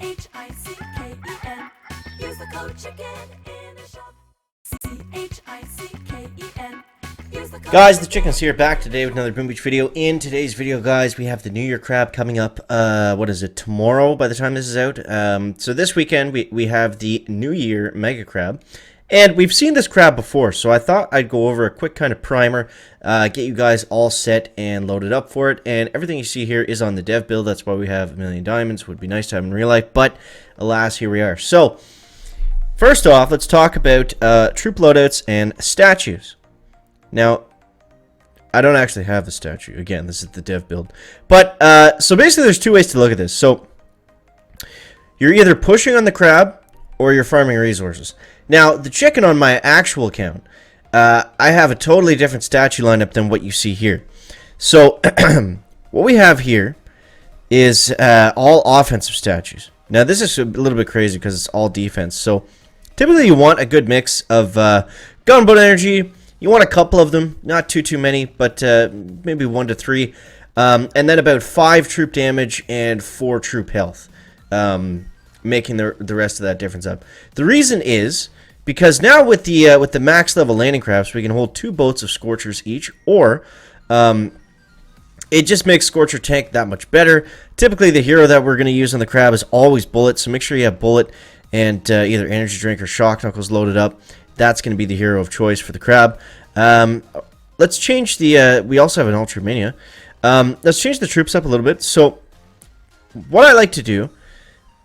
CHICKEN. Use the code chicken in the shop. CHICKEN. Guys, the Chicken's here, back today with another Boom Beach video. In today's video, guys, we have the New Year crab coming up, what is it, tomorrow by the time this is out. So this weekend, we have the New Year Mega Crab. And we've seen this crab before, so I thought I'd go over a quick kind of primer, get you guys all set and loaded up for it. And everything you see here is on the dev build. That's why we have a million diamonds. Would be nice to have in real life, but alas, here we are. So, first off, let's talk about troop loadouts and statues. Now, I don't actually have the statue. Again, this is the dev build. But, so basically there's two ways to look at this. So, you're either pushing on the crab or you're farming resources. Now, the chicken on my actual account, I have a totally different statue lineup than what you see here. So, what we have here is all offensive statues. Now, this is a little bit crazy because it's all defense. So, typically you want a good mix of gunboat energy. You want a couple of them, not too many, but maybe 1 to 3. And then about 5 troop damage and 4 troop health, making the rest of that difference up. The reason is because now with the max level landing crafts, we can hold 2 boats of Scorchers each, or it just makes Scorcher tank that much better. Typically, the hero that we're going to use on the crab is always Bullet, so make sure you have Bullet and either Energy Drink or Shock Knuckles loaded up. That's going to be the hero of choice for the crab. Let's change the... we also have an Ultra Mania. Let's change the troops up a little bit. So, what I like to do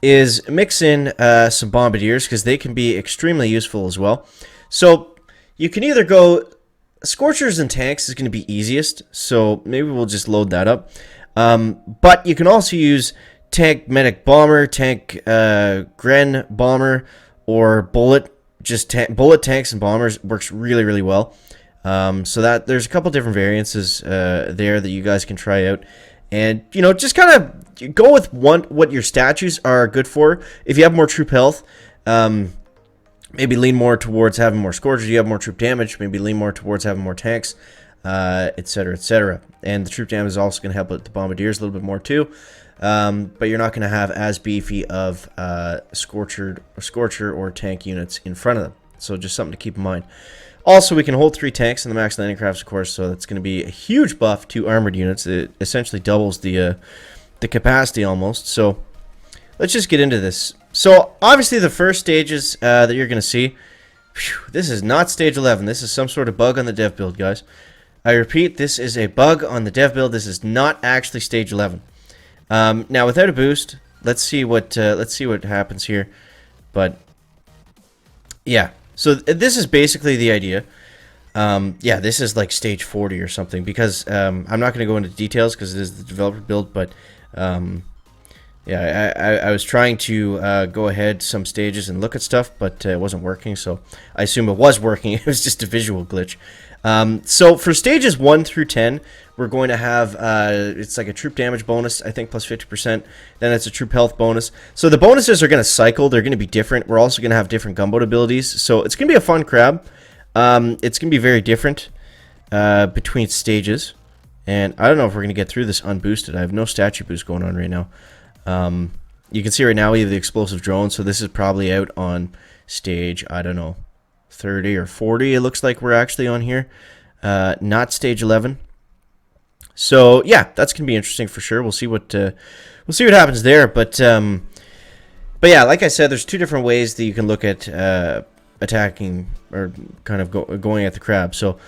is mix in some Bombardiers, because they can be extremely useful as well. So, you can either go... Scorchers and Tanks is going to be easiest, so maybe we'll just load that up. But you can also use Tank Medic Bomber, Tank Gren Bomber, or Bullet. Just Bullet, Tanks, and Bombers works really well. So that there's a couple different variances there that you guys can try out. And, you know, just kind of go with what your statues are good for. If you have more troop health, maybe lean more towards having more Scorchers. You have more troop damage, maybe lean more towards having more tanks, etc., etc. And the troop damage is also going to help with the Bombardiers a little bit more too. But you're not going to have as beefy of Scorcher or tank units in front of them. So just something to keep in mind. Also, we can hold 3 tanks in the max landing crafts, of course, so that's going to be a huge buff to armored units. It essentially doubles the capacity almost. So let's just get into this. So obviously the first stages that you're going to see, this is not stage 11. This is some sort of bug on the dev build, guys. I repeat, this is a bug on the dev build. This is not actually stage 11. Now, without a boost, let's see what happens here. But yeah, so this is basically the idea. Yeah, this is like stage 40 or something, because I'm not going to go into details because it is the developer build. But yeah, I was trying to go ahead some stages and look at stuff, but it wasn't working. So I assume it was working. It was just a visual glitch. So for stages 1 through 10, we're going to have, it's like a troop damage bonus, I think, plus 50%. Then it's a troop health bonus. So the bonuses are going to cycle. They're going to be different. We're also going to have different gunboat abilities. So it's going to be a fun crab. It's going to be very different between stages. And I don't know if we're going to get through this unboosted. I have no statue boost going on right now. You can see right now we have the explosive drone. So this is probably out on stage, I don't know, 30 or 40. It looks like we're actually on here. Not stage 11. So yeah, that's gonna be interesting for sure. We'll see what happens there. But yeah, like I said, there's 2 different ways that you can look at attacking or kind of going at the crab. So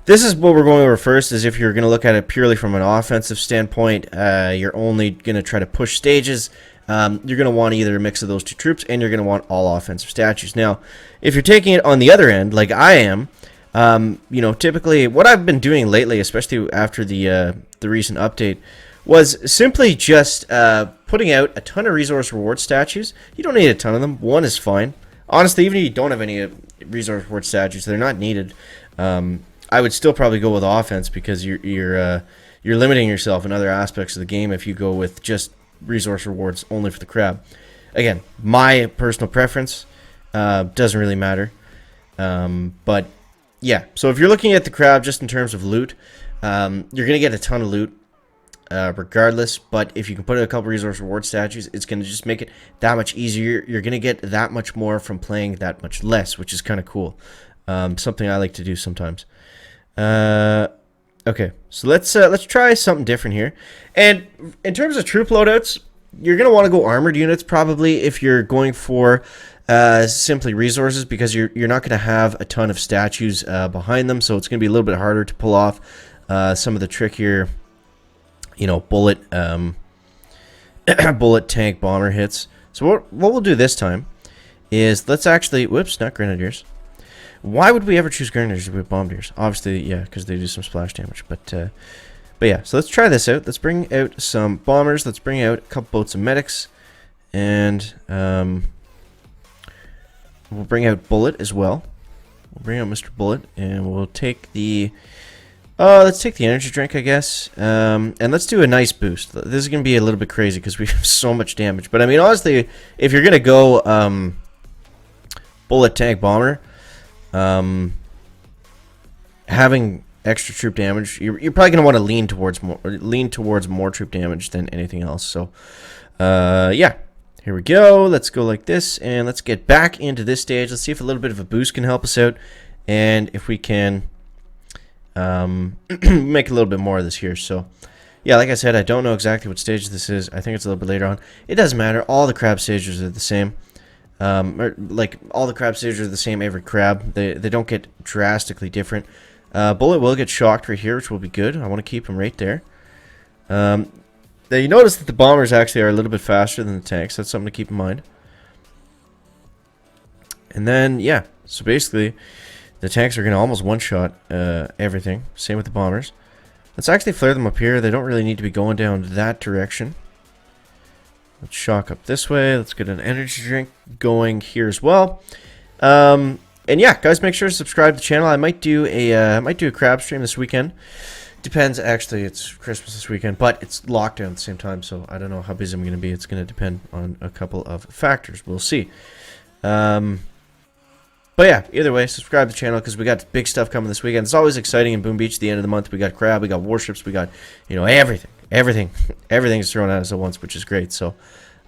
this is what we're going over first. Is if you're gonna look at it purely from an offensive standpoint, you're only gonna try to push stages. You're going to want either a mix of those 2 troops, and you're going to want all offensive statues. Now, if you're taking it on the other end, like I am, you know, typically what I've been doing lately, especially after the recent update, was simply just putting out a ton of resource reward statues. You don't need a ton of them. 1 is fine. Honestly, even if you don't have any resource reward statues, they're not needed. I would still probably go with offense, because you're limiting yourself in other aspects of the game if you go with just resource rewards only for the crab. Again, my personal preference, doesn't really matter. But yeah, so if you're looking at the crab just in terms of loot, you're gonna get a ton of loot. regardless. But if you can put a couple resource reward statues, it's going to just make it that much easier. You're going to get that much more from playing that much less, which is kind of cool. Something I like to do sometimes. Okay, so let's try something different here. And in terms of troop loadouts, you're going to want to go armored units probably if you're going for simply resources, because you're not going to have a ton of statues behind them, so it's going to be a little bit harder to pull off some of the trickier, you know, bullet tank bomber hits. So what we'll do this time is let's actually, whoops, not grenadiers. Why would we ever choose grenadiers with bombardiers? Obviously, yeah, because they do some splash damage. But yeah, so let's try this out. Let's bring out some bombers. Let's bring out a couple boats of medics, and we'll bring out Bullet as well. We'll bring out Mr. Bullet, and we'll take the let's take the energy drink, I guess, and let's do a nice boost. This is gonna be a little bit crazy because we have so much damage. But I mean, honestly, if you're gonna go bullet tank bomber, having extra troop damage, you're probably gonna want to lean towards more troop damage than anything else. So, yeah, here we go. Let's go like this, and let's get back into this stage. Let's see if a little bit of a boost can help us out, and if we can make a little bit more of this here. So, yeah, like I said, I don't know exactly what stage this is. I think it's a little bit later on. It doesn't matter. All the crab stages are the same. Like all the crab stages are the same every crab. They don't get drastically different. Bullet will get shocked right here, which will be good. I want to keep him right there. Now you notice that the bombers actually are a little bit faster than the tanks. That's something to keep in mind. And then, yeah, so basically the tanks are going to almost one-shot everything. Same with the bombers. Let's actually flare them up here. They don't really need to be going down that direction. Let's shock up this way. Let's get an energy drink going here as well. And yeah, guys, make sure to subscribe to the channel. I might do a crab stream this weekend. Depends. Actually, it's Christmas this weekend, but it's lockdown at the same time, so I don't know how busy I'm going to be. It's going to depend on a couple of factors. We'll see. But yeah, either way, subscribe to the channel because we got big stuff coming this weekend. It's always exciting in Boom Beach. At the end of the month, we got crab, we got warships, we got, you know, everything is thrown at us at once, which is great. So,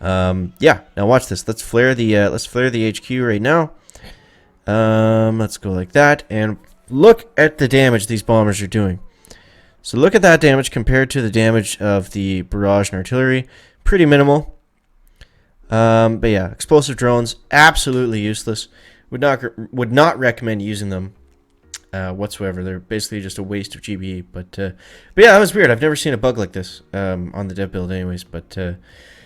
yeah. Now watch this. Let's flare the HQ right now. Let's go like that, and look at the damage these bombers are doing. So look at that damage compared to the damage of the barrage and artillery. Pretty minimal. But yeah, explosive drones absolutely useless. Would not recommend using them whatsoever. They're basically just a waste of GBE. But yeah, that was weird. I've never seen a bug like this on the dev build anyways. But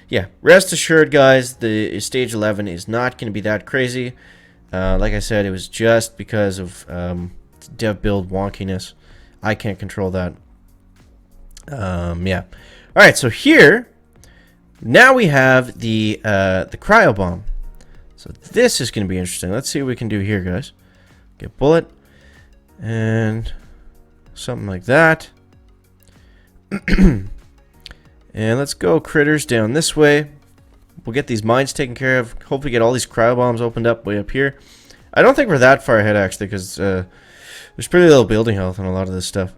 yeah, rest assured, guys, the stage 11 is not going to be that crazy. Like I said, it was just because of dev build wonkiness. I can't control that. Yeah. All right. So here, now we have the Cryobomb. So this is going to be interesting. Let's see what we can do here, guys. Get bullet and something like that. And let's go critters down this way. We'll get these mines taken care of. Hopefully get all these cryobombs opened up way up here. I don't think we're that far ahead, actually, because there's pretty little building health on a lot of this stuff.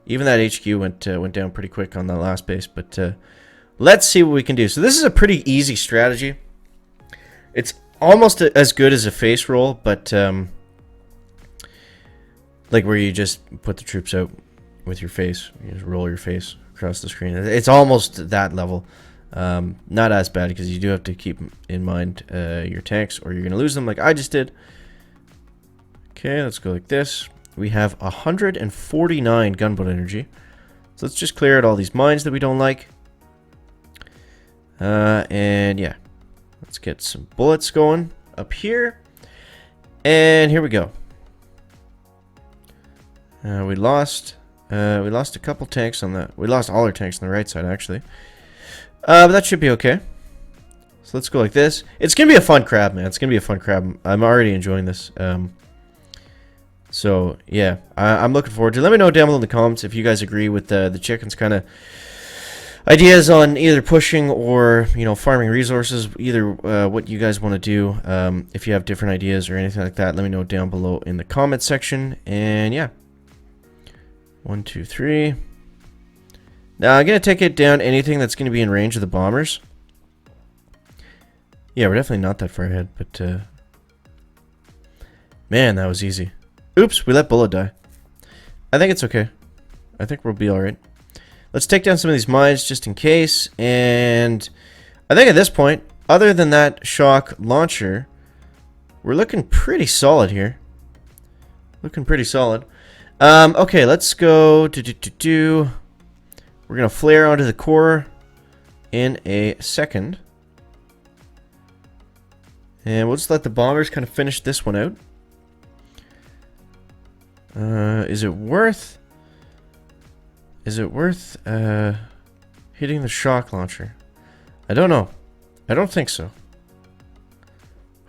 Even that HQ went down pretty quick on that last base. But let's see what we can do. So this is a pretty easy strategy. It's almost as good as a face roll, but like where you just put the troops out with your face. You just roll your face across the screen. It's almost that level. Not as bad because you do have to keep in mind your tanks or you're going to lose them like I just did. Okay, let's go like this. We have 149 gunboat energy. So let's just clear out all these mines that we don't like. And yeah, let's get some bullets going up here. And here we go. We lost a couple tanks on that. We lost all our tanks on the right side, actually. But that should be okay. So let's go like this. It's going to be a fun crab, man. It's going to be a fun crab. I'm already enjoying this. So, yeah. I'm looking forward to it. Let me know down below in the comments if you guys agree with the chicken's kind of ideas on either pushing or, you know, farming resources. Either what you guys want to do. If you have different ideas or anything like that, let me know down below in the comment section. And, yeah. 1, 2, 3. Now, I'm going to take it down anything that's going to be in range of the bombers. Yeah, we're definitely not that far ahead, but... man, that was easy. Oops, we let Bullet die. I think it's okay. I think we'll be alright. Let's take down some of these mines just in case. And I think at this point, other than that shock launcher, we're looking pretty solid here. Looking pretty solid. Okay, let's go. We're going to flare onto the core in a second. And we'll just let the bombers kind of finish this one out. Is it worth hitting the shock launcher? I don't know. I don't think so.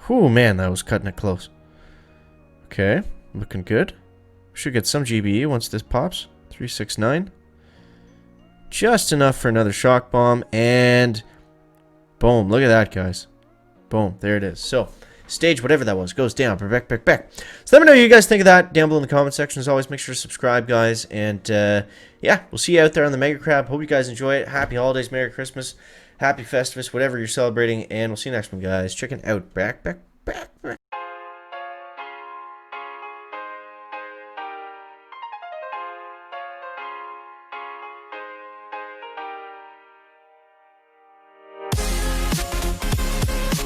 Whew, man, that was cutting it close. Okay, looking good. Should get some GBE once this pops. 369. Just enough for another shock bomb, and boom, look at that, guys. Boom, there it is. So, stage whatever that was goes down. Back. So let me know what you guys think of that down below in the comment section. As always, make sure to subscribe, guys. And yeah, we'll see you out there on the Mega Crab. Hope you guys enjoy it. Happy holidays, Merry Christmas, Happy Festivus, whatever you're celebrating. And we'll see you next one, guys. Check it out. Back.